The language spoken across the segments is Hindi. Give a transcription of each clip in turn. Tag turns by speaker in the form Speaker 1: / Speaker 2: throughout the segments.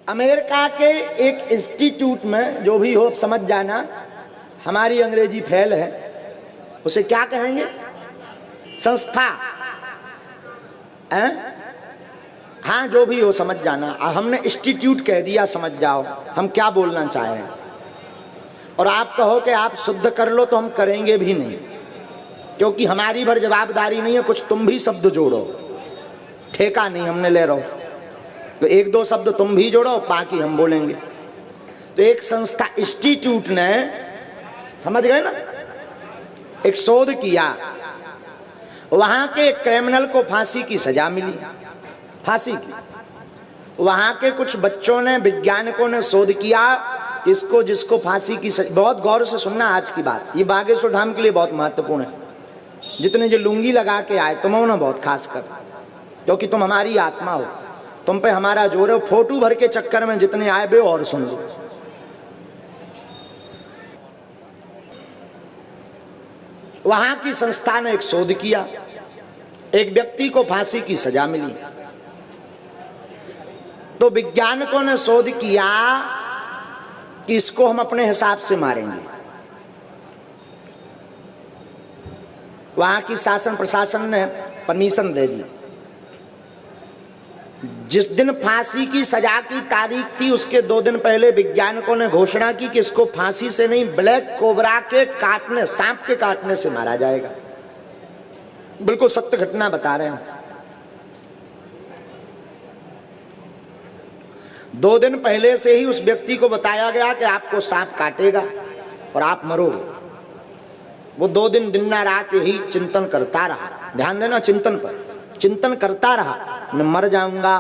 Speaker 1: अमेरिका के एक इंस्टीट्यूट में, जो भी हो अब समझ जाना, हमारी अंग्रेजी फैल है, उसे क्या कहेंगे? संस्था है? हाँ, जो भी हो समझ जाना। हमने इंस्टीट्यूट कह दिया, समझ जाओ हम क्या बोलना चाह रहे हैं। और आप कहो कि आप शुद्ध कर लो तो हम करेंगे भी नहीं, क्योंकि हमारी भर जवाबदारी नहीं है। कुछ तुम भी शब्द जोड़ो, ठेका नहीं हमने ले रहो, तो एक दो शब्द तुम भी जोड़ो, बाकी हम बोलेंगे। तो एक संस्था इंस्टीट्यूट ने, समझ गए ना, एक शोध किया, वहां के क्रिमिनल को फांसी की सजा मिली, फांसी की। वहां के कुछ बच्चों ने, वैज्ञानिकों ने शोध किया, इसको जिसको फांसी की सजा, बहुत गौर से सुनना आज की बात, ये बागेश्वर धाम के लिए बहुत महत्वपूर्ण है। जितने जो लुंगी लगा के आए तुम हो ना, बहुत खास कर, क्योंकि तुम हमारी आत्मा हो, तुम पे हमारा जोर है। फोटो भर के चक्कर में जितने आए बे और सुन लो। वहां की संस्था ने एक शोध किया, एक व्यक्ति को फांसी की सजा मिली। तो वैज्ञानिकों ने शोध किया कि इसको हम अपने हिसाब से मारेंगे। वहां की शासन प्रशासन ने परमिशन दे दी। जिस दिन फांसी की सजा की तारीख थी, उसके 2 दिन पहले वैज्ञानिकों ने घोषणा की कि इसको फांसी से नहीं, ब्लैक कोबरा के काटने, सांप के काटने से मारा जाएगा। बिल्कुल सत्य घटना बता रहे हैं। 2 दिन पहले से ही उस व्यक्ति को बताया गया कि आपको सांप काटेगा और आप मरोगे। वो 2 दिन दिन ना रात यही चिंतन करता रहा। ध्यान देना, चिंतन पर चिंतन करता रहा। मैं मर जाऊंगा,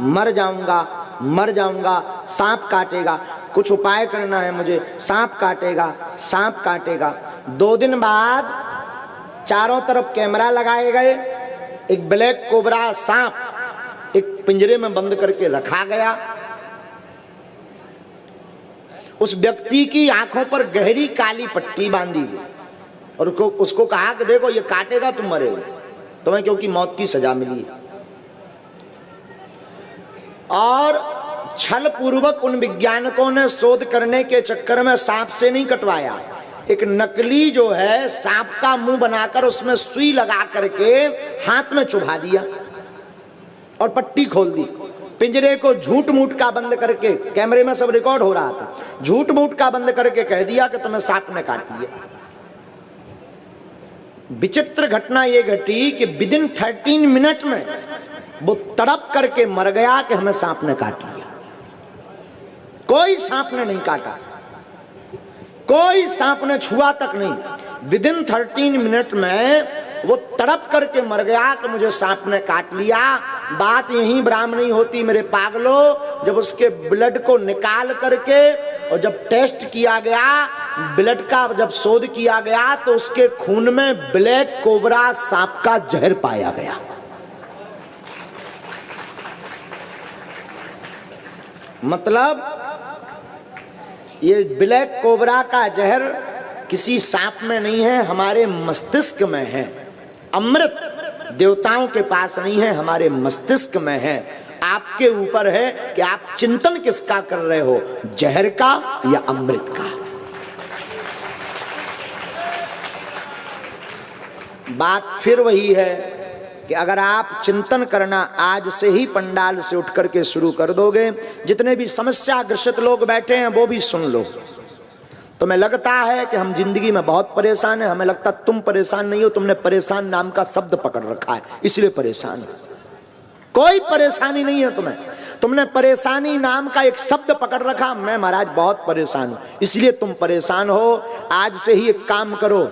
Speaker 1: मर जाऊंगा, मर जाऊंगा, सांप काटेगा, कुछ उपाय करना है मुझे, सांप काटेगा, सांप काटेगा। 2 दिन बाद चारों तरफ कैमरा लगाए गए, एक ब्लैक कोबरा सांप एक पिंजरे में बंद करके रखा गया। उस व्यक्ति की आंखों पर गहरी काली पट्टी बांधी गई और उसको कहा कि देखो ये काटेगा, तुम मरेगा, तुम्हें क्योंकि मौत की सजा मिली। और छल पूर्वक उन वैज्ञानिकों ने शोध करने के चक्कर में सांप से नहीं कटवाया, एक नकली जो है सांप का मुंह बनाकर उसमें सुई लगा करके हाथ में चुभा दिया और पट्टी खोल दी। पिंजरे को झूठ मूठ का बंद करके, कैमरे में सब रिकॉर्ड हो रहा था, झूठ मूठ का बंद करके कह दिया कि तुम्हें सांप ने काट लिया। विचित्र घटना ये घटी कि विदिन 13 मिनट में वो तड़प करके मर गया कि हमें सांप ने काट लिया। कोई सांप ने नहीं काटा, कोई सांप ने छुआ तक नहीं। विदिन 13 मिनट में वो तड़प करके मर गया कि मुझे सांप ने काट लिया। बात यहीं विराम नहीं होती मेरे पागलों। जब उसके ब्लड को निकाल करके और जब टेस्ट किया गया, ब्लड का जब शोध किया गया, तो उसके खून में ब्लैक कोबरा सांप का जहर पाया गया। मतलब ये ब्लैक कोबरा का जहर किसी सांप में नहीं है, हमारे मस्तिष्क में है। अमृत देवताओं के पास नहीं है, हमारे मस्तिष्क में है। आपके ऊपर है कि आप चिंतन किसका कर रहे हो, जहर का या अमृत का। बात फिर वही है कि अगर आप चिंतन करना आज से ही पंडाल से उठ करके शुरू कर दोगे, जितने भी समस्या ग्रसित लोग बैठे हैं वो भी सुन लो। तुम्हें लगता है कि हम जिंदगी में बहुत परेशान हैं, हमें लगता तुम परेशान नहीं हो, तुमने परेशान नाम का शब्द पकड़ रखा है इसलिए परेशान है। कोई परेशानी नहीं है तुम्हें, तुमने परेशानी नाम का एक शब्द पकड़ रखा। मैं महाराज बहुत परेशान हूं, इसलिए तुम परेशान हो। आज से ही एक काम करो,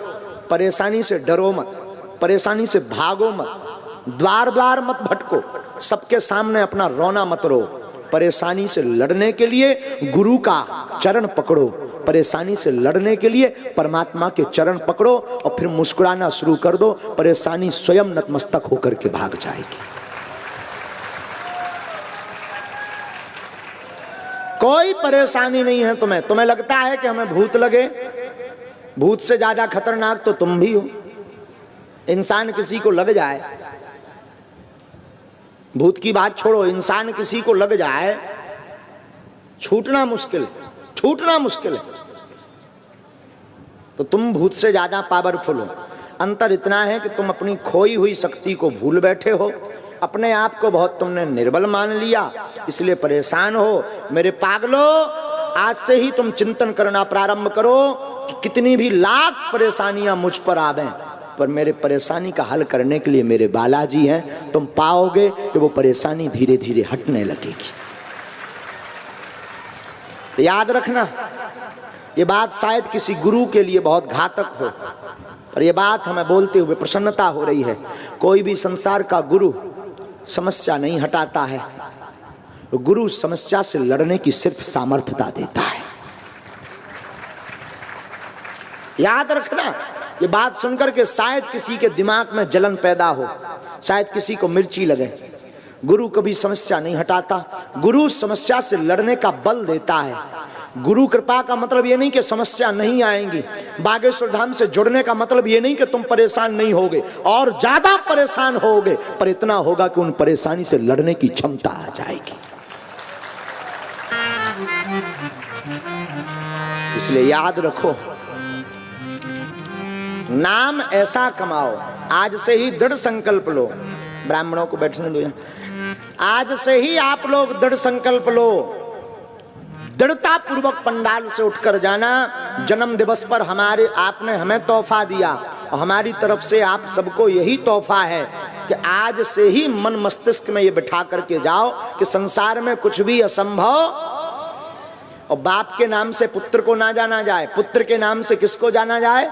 Speaker 1: परेशानी से डरो मत, परेशानी से भागो मत, द्वार द्वार मत भटको, सबके सामने अपना रोना मत रो। परेशानी से लड़ने के लिए गुरु का चरण पकड़ो, परेशानी से लड़ने के लिए परमात्मा के चरण पकड़ो और फिर मुस्कुराना शुरू कर दो। परेशानी स्वयं नतमस्तक होकर के भाग जाएगी। कोई परेशानी नहीं है तुम्हें। तुम्हें लगता है कि हमें भूत लगे, भूत से ज्यादा खतरनाक तो तुम भी हो। इंसान किसी को लग जाए, भूत की बात छोड़ो, इंसान किसी को लग जाए छूटना मुश्किल, छूटना मुश्किल है। तो तुम भूत से ज्यादा पावरफुल हो। अंतर इतना है कि तुम अपनी खोई हुई शक्ति को भूल बैठे हो, अपने आप को बहुत तुमने निर्बल मान लिया, इसलिए परेशान हो। मेरे पागलों, आज से ही तुम चिंतन करना प्रारंभ करो कि कितनी भी लाख परेशानियां मुझ पर आवें, पर मेरे परेशानी का हल करने के लिए मेरे बालाजी हैं। तुम पाओगे कि वो परेशानी धीरे धीरे हटने लगेगी। तो याद रखना, ये बात शायद किसी गुरु के लिए बहुत घातक हो, पर यह बात हमें बोलते हुए प्रसन्नता हो रही है। कोई भी संसार का गुरु समस्या नहीं हटाता है, गुरु समस्या से लड़ने की सिर्फ सामर्थ्यता देता है। याद रखना, ये बात सुनकर के शायद किसी के दिमाग में जलन पैदा हो, शायद किसी को मिर्ची लगे। गुरु कभी समस्या नहीं हटाता, गुरु समस्या से लड़ने का बल देता है। गुरु कृपा का मतलब ये नहीं कि समस्या नहीं आएंगी, बागेश्वर धाम से जुड़ने का मतलब ये नहीं कि तुम परेशान नहीं होगे, और ज्यादा परेशान होगे, पर इतना होगा कि उन परेशानी से लड़ने की क्षमता आ जाएगी। इसलिए याद रखो, नाम ऐसा कमाओ, आज से ही दृढ़ संकल्प लो। ब्राह्मणों को बैठने दो, आज से ही आप लोग दृढ़ संकल्प लो, दृढ़ता पूर्वक पंडाल से उठकर जाना। जन्म दिवस पर आपने हमें तोहफा दिया, और हमारी तरफ से आप सबको यही तोहफा है कि आज से ही मन मस्तिष्क में ये बिठा करके जाओ कि संसार में कुछ भी असंभव। और बाप के नाम से पुत्र को ना जाना जाए, पुत्र के नाम से किसको जाना जाए?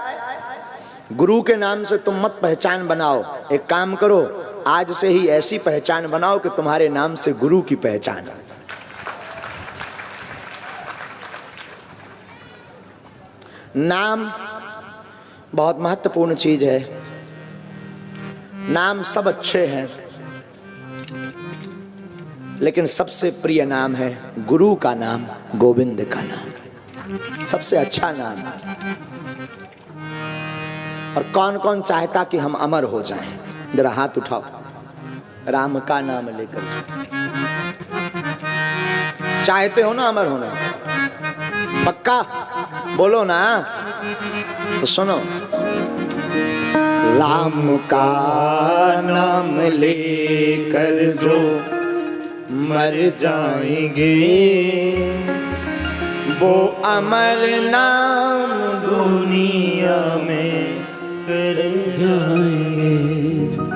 Speaker 1: गुरु के नाम से तुम मत पहचान बनाओ। एक काम करो, आज से ही ऐसी पहचान बनाओ कि तुम्हारे नाम से गुरु की पहचान। नाम बहुत महत्वपूर्ण चीज है। नाम सब अच्छे हैं, लेकिन सबसे प्रिय नाम है गुरु का नाम, गोविंद का नाम, सबसे अच्छा नाम। और कौन कौन चाहता कि हम अमर हो जाएं? जरा हाथ उठाओ, राम का नाम लेकर। चाहते हो ना अमर होना? पक्का बोलो ना, तो सुनो। राम का नाम लेकर जो मर जाएंगे, वो अमर नाम दुनिया में कर जाएंगे।